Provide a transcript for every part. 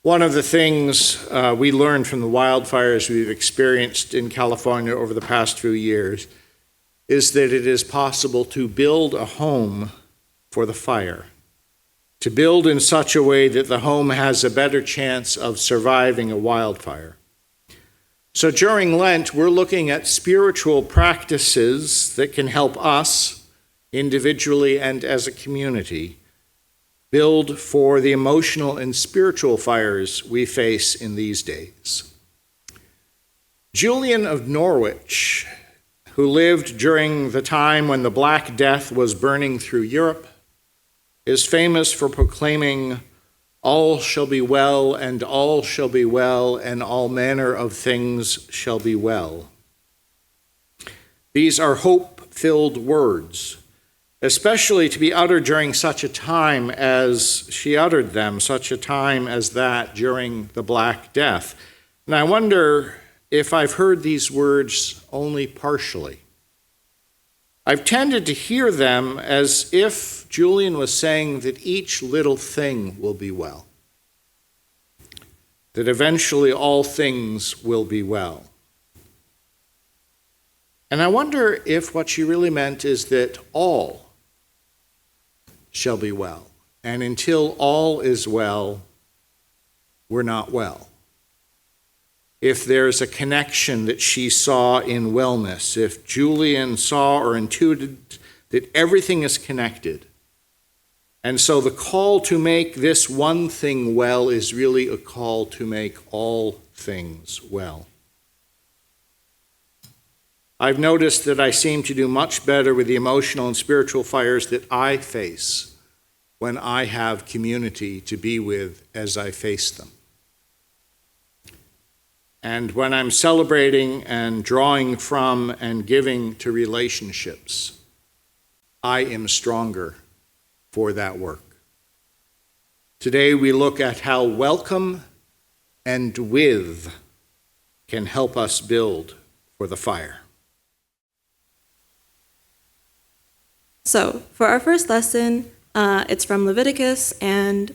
One of the things we learned from the wildfires we've experienced in California over the past few years is that it is possible to build a home for the fire, to build in such a way that the home has a better chance of surviving a wildfire. So during Lent, we're looking at spiritual practices that can help us individually and as a community build for the emotional and spiritual fires we face in these days. Julian of Norwich, who lived during the time when the Black Death was burning through Europe, is famous for proclaiming, "All shall be well, and all shall be well, and all manner of things shall be well." These are hope-filled words, especially to be uttered during such a time as she uttered them, such a time as that during the Black Death. And I wonder if I've heard these words only partially. I've tended to hear them as if Julian was saying that each little thing will be well, that eventually all things will be well. And I wonder if what she really meant is that all shall be well, and until all is well, we're not well. If there's a connection that she saw in wellness, if Julian saw or intuited that everything is connected, and so the call to make this one thing well is really a call to make all things well. I've noticed that I seem to do much better with the emotional and spiritual fires that I face when I have community to be with as I face them. And when I'm celebrating and drawing from and giving to relationships, I am stronger for that work. Today we look at how welcome and with can help us build for the fire. So for our first lesson, it's from Leviticus, and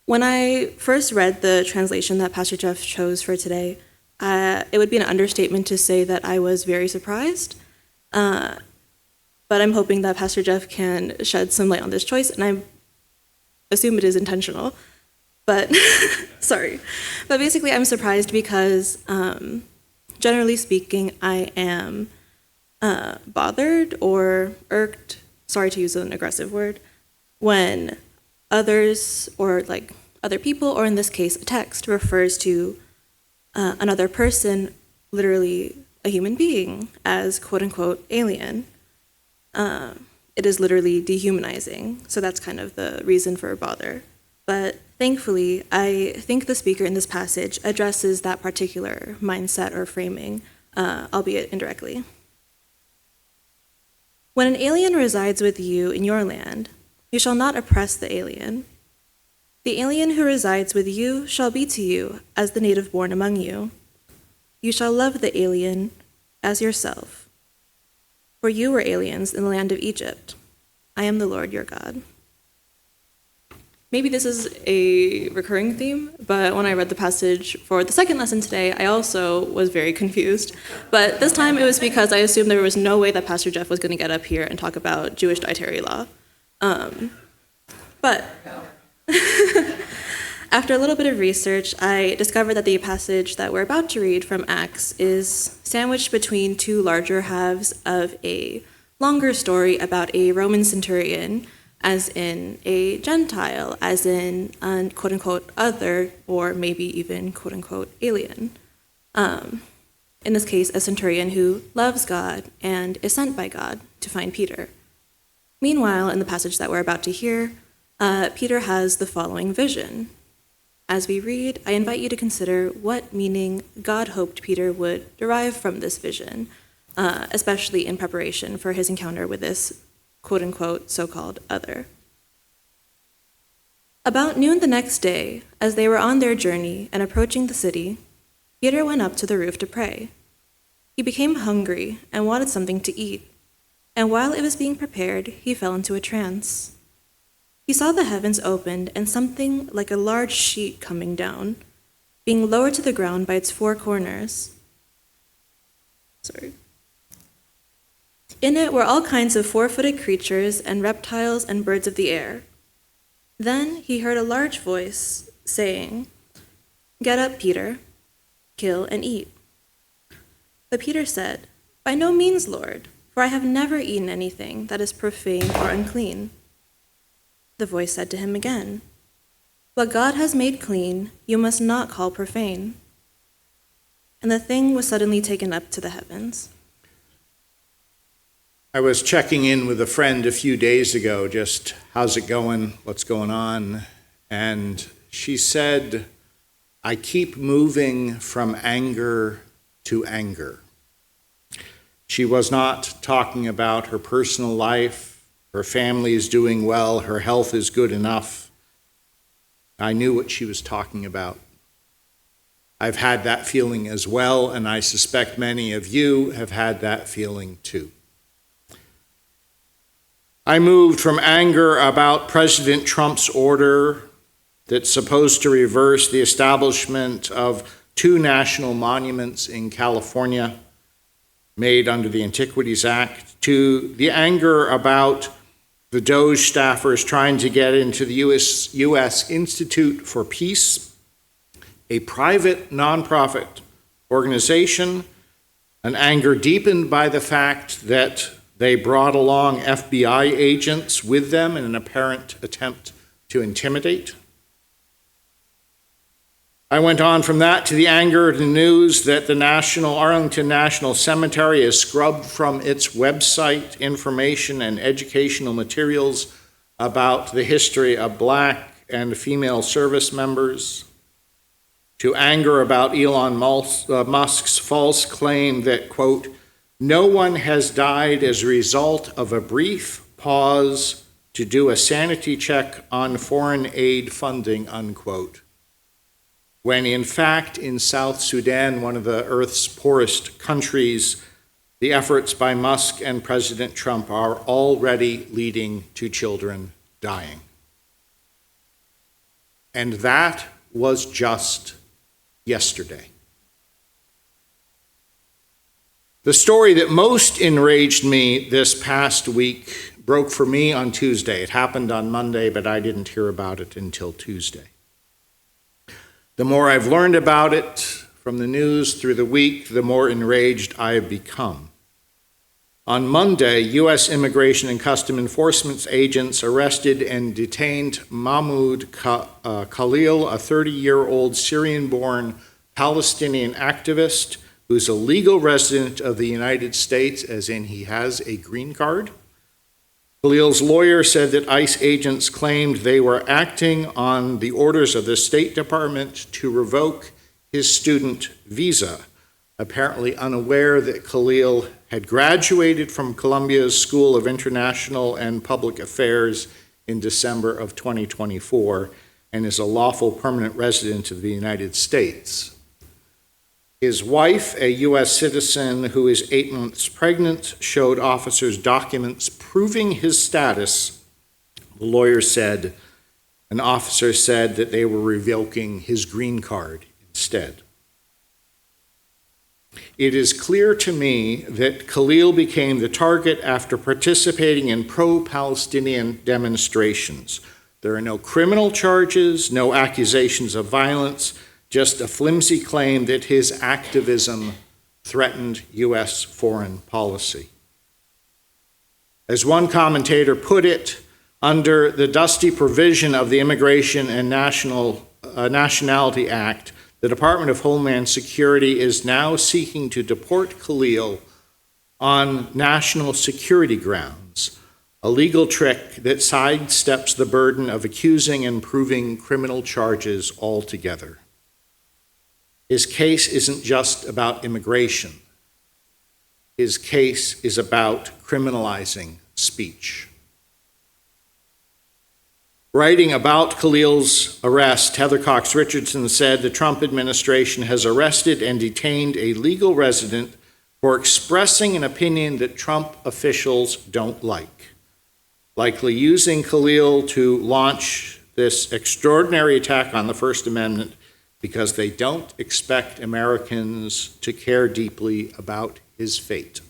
when I first read the translation that Pastor Jeff chose for today, it would be an understatement to say that I was very surprised. But I'm hoping that Pastor Jeff can shed some light on this choice, and I assume it is intentional. But sorry. But basically, I'm surprised because, generally speaking, I am bothered or irked, sorry to use an aggressive word, when others or like other people, or in this case, a text refers to another person, literally a human being, as quote unquote alien. It is literally dehumanizing. So that's kind of the reason for bother. But thankfully, I think the speaker in this passage addresses that particular mindset or framing, albeit indirectly. When an alien resides with you in your land, you shall not oppress the alien. The alien who resides with you shall be to you as the native born among you. You shall love the alien as yourself. For you were aliens in the land of Egypt. I am the Lord your God. Maybe this is a recurring theme, but when I read the passage for the second lesson today, I also was very confused. But this time it was because I assumed there was no way that Pastor Jeff was going to get up here and talk about Jewish dietary law. But after a little bit of research, I discovered that the passage that we're about to read from Acts is sandwiched between two larger halves of a longer story about a Roman centurion, as in a Gentile, as in a quote-unquote other, or maybe even quote-unquote alien. In this case, a centurion who loves God and is sent by God to find Peter. Meanwhile, in the passage that we're about to hear, Peter has the following vision. As we read, I invite you to consider what meaning God hoped Peter would derive from this vision, especially in preparation for his encounter with this quote-unquote so-called other. About noon the next day, as they were on their journey and approaching the city, Peter went up to the roof to pray. He became hungry and wanted something to eat, and while it was being prepared, he fell into a trance. he saw the heavens opened and something like a large sheet coming down, being lowered to the ground by its four corners. In it were all kinds of four-footed creatures and reptiles and birds of the air. Then he heard a large voice saying, "Get up, Peter, kill and eat." But Peter said, "By no means, Lord, for I have never eaten anything that is profane or unclean." The voice said to him again, "What God has made clean, you must not call profane." And the thing was suddenly taken up to the heavens. I was checking in with a friend a few days ago, just how's it going, what's going on, and she said, "I keep moving from anger to anger." She was not talking about her personal life, her family is doing well, her health is good enough. I knew what she was talking about. I've had that feeling as well, and I suspect many of you have had that feeling too. I moved from anger about President Trump's order that's supposed to reverse the establishment of 2 national monuments in California made under the Antiquities Act, to the anger about the DOJ staffers trying to get into the U.S. Institute for Peace, a private nonprofit organization, an anger deepened by the fact that they brought along FBI agents with them in an apparent attempt to intimidate. I went on from that to the anger of the news that the Arlington National Cemetery has scrubbed from its website information and educational materials about the history of Black and female service members, to anger about Elon Musk's false claim that, quote, "No one has died as a result of a brief pause to do a sanity check on foreign aid funding," unquote. When in fact, in South Sudan, one of the Earth's poorest countries, the efforts by Musk and President Trump are already leading to children dying. And that was just yesterday. The story that most enraged me this past week broke for me on Tuesday. It happened on Monday, but I didn't hear about it until Tuesday. The more I've learned about it from the news through the week, the more enraged I have become. On Monday, U.S. Immigration and Customs Enforcement agents arrested and detained Mahmoud Khalil, a 30-year-old Syrian-born Palestinian activist who's a legal resident of the United States, as in he has a green card. Khalil's lawyer said that ICE agents claimed they were acting on the orders of the State Department to revoke his student visa, apparently unaware that Khalil had graduated from Columbia's School of International and Public Affairs in December of 2024 and is a lawful permanent resident of the United States. His wife, a U.S. citizen who is 8 months pregnant, showed officers documents proving his status. The lawyer said, an officer said that they were revoking his green card instead. It is clear to me that Khalil became the target after participating in pro-Palestinian demonstrations. There are no criminal charges, no accusations of violence, just a flimsy claim that his activism threatened U.S. foreign policy. As one commentator put it, under the dusty provision of the Immigration and Nationality Act, the Department of Homeland Security is now seeking to deport Khalil on national security grounds, a legal trick that sidesteps the burden of accusing and proving criminal charges altogether. His case isn't just about immigration. His case is about criminalizing speech. Writing about Khalil's arrest, Heather Cox Richardson said the Trump administration has arrested and detained a legal resident for expressing an opinion that Trump officials don't like. likely using Khalil to launch this extraordinary attack on the First Amendment because they don't expect Americans to care deeply about his fate.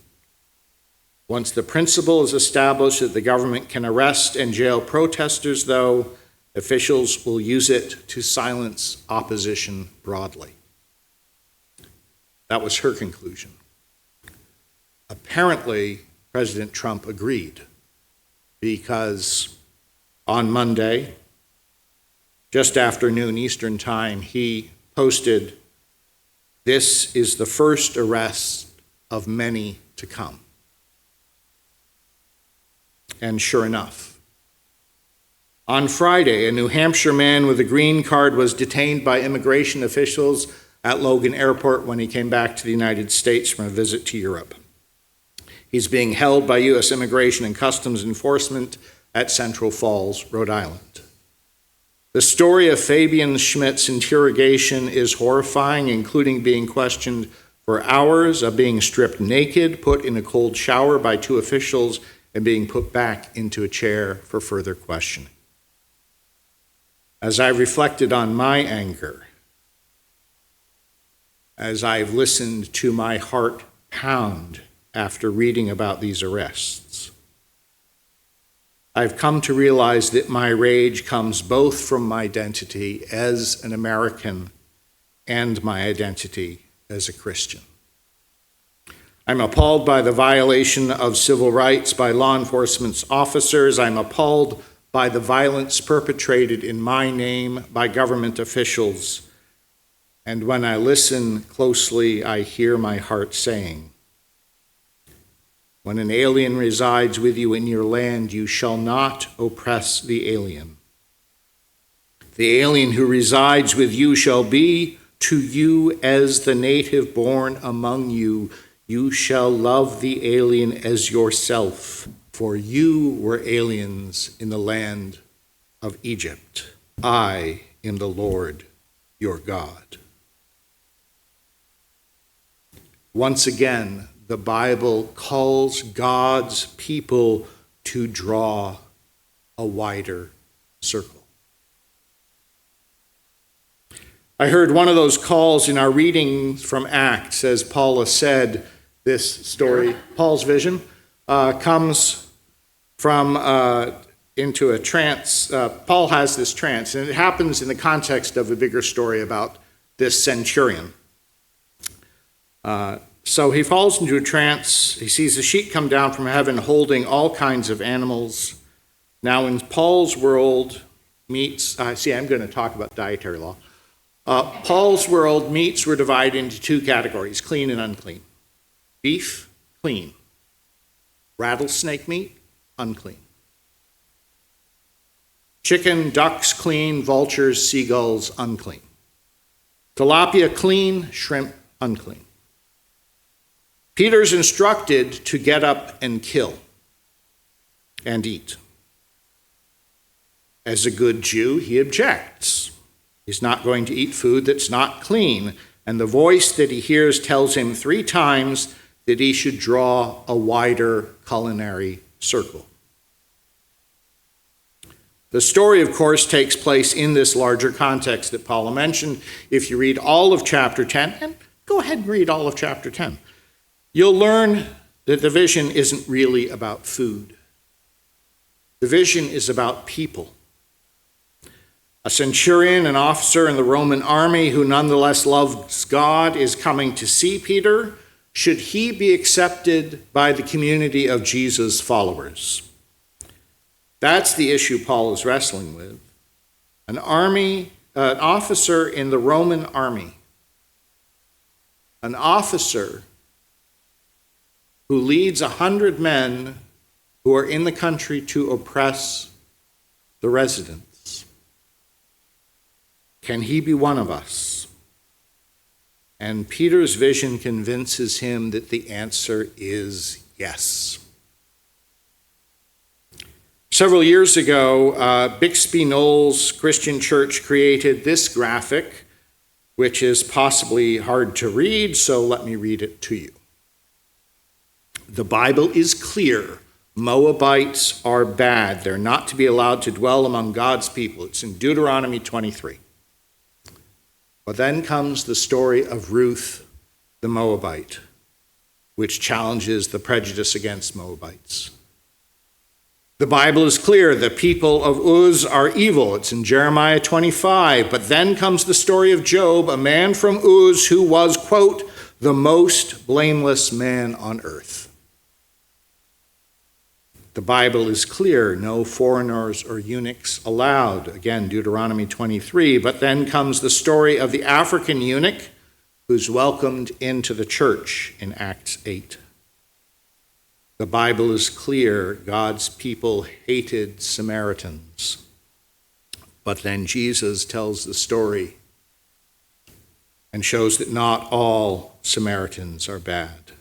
Once the principle is established that the government can arrest and jail protesters, though, officials will use it to silence opposition broadly. That was her conclusion. Apparently, President Trump agreed, because on Monday, just after noon Eastern Time, he posted, "This is the first arrest of many to come." And sure enough, on Friday, a New Hampshire man with a green card was detained by immigration officials at Logan Airport when he came back to the United States from a visit to Europe. He's being held by U.S. Immigration and Customs Enforcement at Central Falls, Rhode Island. The story of Fabian Schmidt's interrogation is horrifying, including being questioned for hours, of being stripped naked, put in a cold shower by two officials, and being put back into a chair for further questioning. As I reflected on my anger, as I've listened to my heart pound after reading about these arrests, I've come to realize that my rage comes both from my identity as an American and my identity as a Christian. I'm appalled by the violation of civil rights by law enforcement officers. I'm appalled by the violence perpetrated in my name by government officials. And when I listen closely, I hear my heart saying, "When an alien resides with you in your land, you shall not oppress the alien. The alien who resides with you shall be to you as the native born among you. You shall love the alien as yourself, for you were aliens in the land of Egypt. I am the Lord your God." Once again, the Bible calls God's people to draw a wider circle. I heard one of those calls in our reading from Acts, as Paula said. This story, Paul's vision, comes from into a trance. Paul has this trance, and it happens in the context of a bigger story about this centurion. So he falls into a trance. He sees a sheet come down from heaven holding all kinds of animals. Now, in Paul's world, meats, I'm going to talk about dietary law. Paul's world, meats were divided into two categories, clean and unclean. Beef, clean. Rattlesnake meat, unclean. Chicken, ducks, clean. Vultures, seagulls, unclean. Tilapia, clean. Shrimp, unclean. Peter's instructed to get up and kill and eat. As a good Jew, he objects. He's not going to eat food that's not clean. And the voice that he hears tells him 3 times that he should draw a wider culinary circle. The story, of course, takes place in this larger context that Paula mentioned. If you read all of chapter 10, and go ahead and read all of chapter 10, you'll learn that the vision isn't really about food. The vision is about people. A centurion, an officer in the Roman army who nonetheless loves God, is coming to see Peter. Should he be accepted by the community of Jesus' followers? That's the issue Paul is wrestling with. An officer in the Roman army, an officer who leads 100 men who are in the country to oppress the residents. Can he be one of us? And Peter's vision convinces him that the answer is yes. Several years ago, Bixby Knowles Christian Church created this graphic, which is possibly hard to read, so let me read it to you. The Bible is clear. Moabites are bad. They're not to be allowed to dwell among God's people. It's in Deuteronomy 23. But then comes the story of Ruth the Moabite, which challenges the prejudice against Moabites. The Bible is clear. The people of Uz are evil. It's in Jeremiah 25. But then comes the story of Job, a man from Uz who was, quote, the most blameless man on earth. The Bible is clear. No foreigners or eunuchs allowed. Again, Deuteronomy 23. But then comes the story of the African eunuch who's welcomed into the church in Acts 8. The Bible is clear. God's people hated Samaritans. But then Jesus tells the story and shows that not all Samaritans are bad.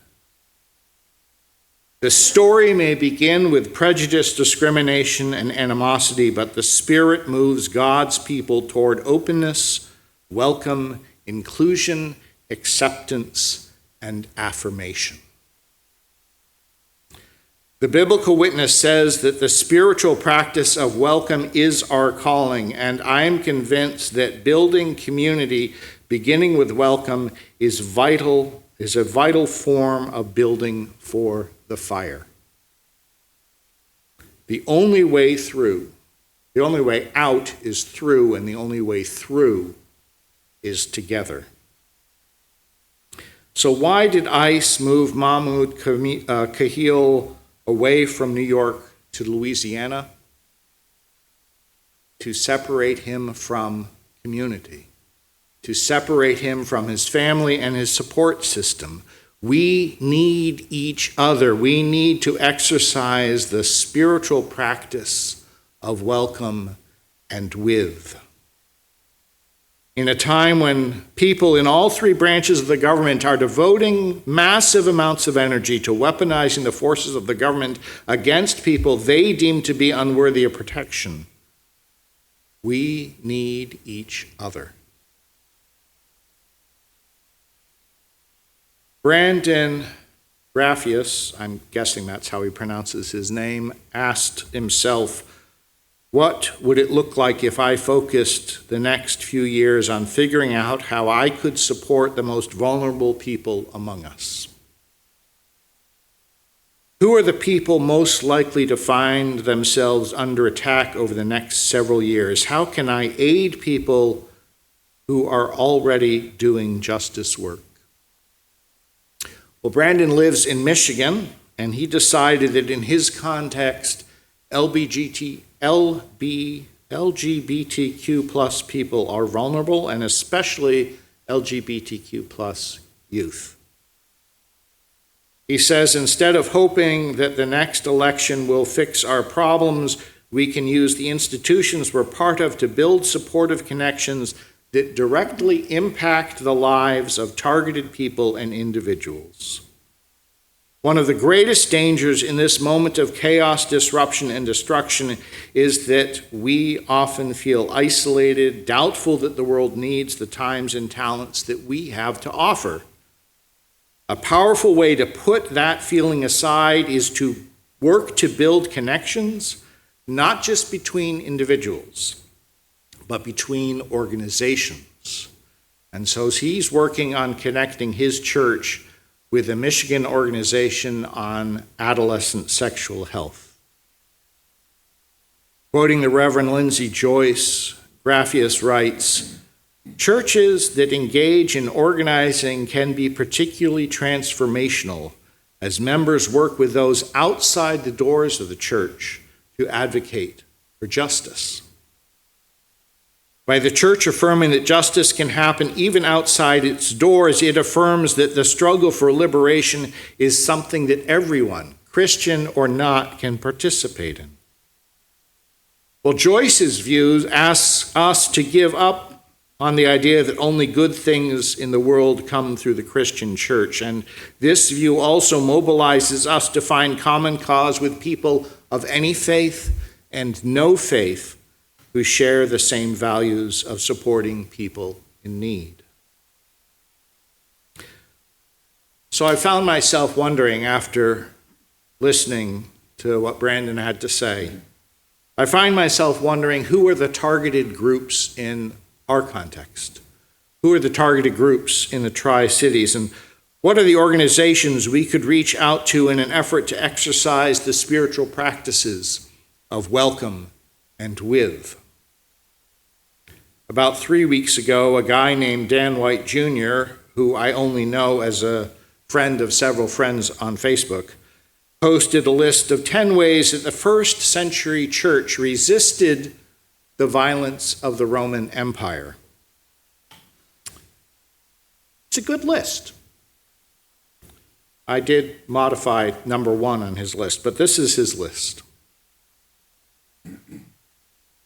The story may begin with prejudice, discrimination, and animosity, but the Spirit moves God's people toward openness, welcome, inclusion, acceptance, and affirmation. The biblical witness says that the spiritual practice of welcome is our calling, and I am convinced that building community, beginning with welcome, is a vital form of building for the fire. The only way out is through, and the only way through is together. So why did ICE move Mahmoud Kahil away from New York to Louisiana? To separate him from community, to separate him from his family and his support system. We need each other. We need to exercise the spiritual practice of welcome and with. In a time when people in all three branches of the government are devoting massive amounts of energy to weaponizing the forces of the government against people they deem to be unworthy of protection, we need each other. Brandon Graffius, I'm guessing that's how he pronounces his name, asked himself, what would it look like if I focused the next few years on figuring out how I could support the most vulnerable people among us? Who are the people most likely to find themselves under attack over the next several years? How can I aid people who are already doing justice work? Well, Brandon lives in Michigan, and he decided that in his context, LGBTQ plus people are vulnerable, and especially LGBTQ plus youth. He says, instead of hoping that the next election will fix our problems, we can use the institutions we're part of to build supportive connections that directly impact the lives of targeted people and individuals. One of the greatest dangers in this moment of chaos, disruption, and destruction is that we often feel isolated, doubtful that the world needs the times and talents that we have to offer. A powerful way to put that feeling aside is to work to build connections, not just between individuals, but between organizations. And so he's working on connecting his church with a Michigan organization on adolescent sexual health. Quoting the Reverend Lindsay Joyce, Graffius writes, churches that engage in organizing can be particularly transformational as members work with those outside the doors of the church to advocate for justice. By the church affirming that justice can happen even outside its doors, it affirms that the struggle for liberation is something that everyone, Christian or not, can participate in. Well, Joyce's views asks us to give up on the idea that only good things in the world come through the Christian church, and this view also mobilizes us to find common cause with people of any faith and no faith who share the same values of supporting people in need. So I found myself wondering, after listening to what Brandon had to say, I find myself wondering, who are the targeted groups in our context? Who are the targeted groups in the Tri-Cities? And what are the organizations we could reach out to in an effort to exercise the spiritual practices of welcome and with? About 3 weeks ago, a guy named Dan White Jr., who I only know as a friend of several friends on Facebook, posted a list of 10 ways that the first century church resisted the violence of the Roman Empire. It's a good list. I did modify number 1 on his list, but this is his list.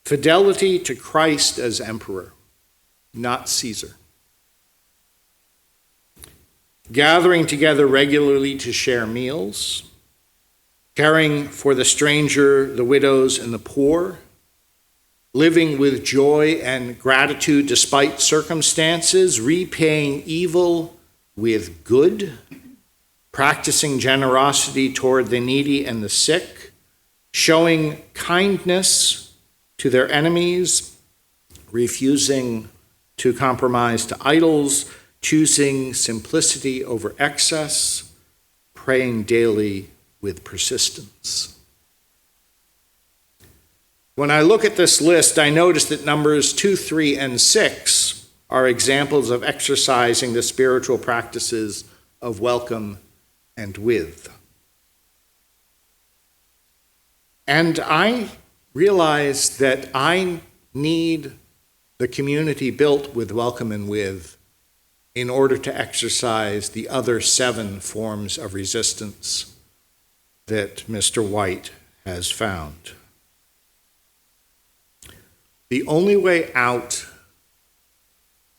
Fidelity to Christ as emperor, not Caesar. Gathering together regularly to share meals, caring for the stranger, the widows, and the poor, living with joy and gratitude despite circumstances, repaying evil with good, practicing generosity toward the needy and the sick, showing kindness to their enemies, refusing to compromise to idols, choosing simplicity over excess, praying daily with persistence. When I look at this list, I notice that numbers 2, 3, and 6 are examples of exercising the spiritual practices of welcome and with. And I realize that I need the community built with welcome and with in order to exercise the other 7 forms of resistance that Mr. White has found. The only way out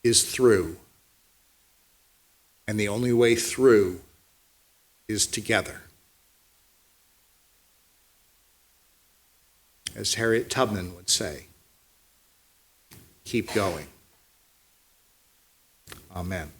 is through, and the only way through is together. As Harriet Tubman would say, keep going. Amen.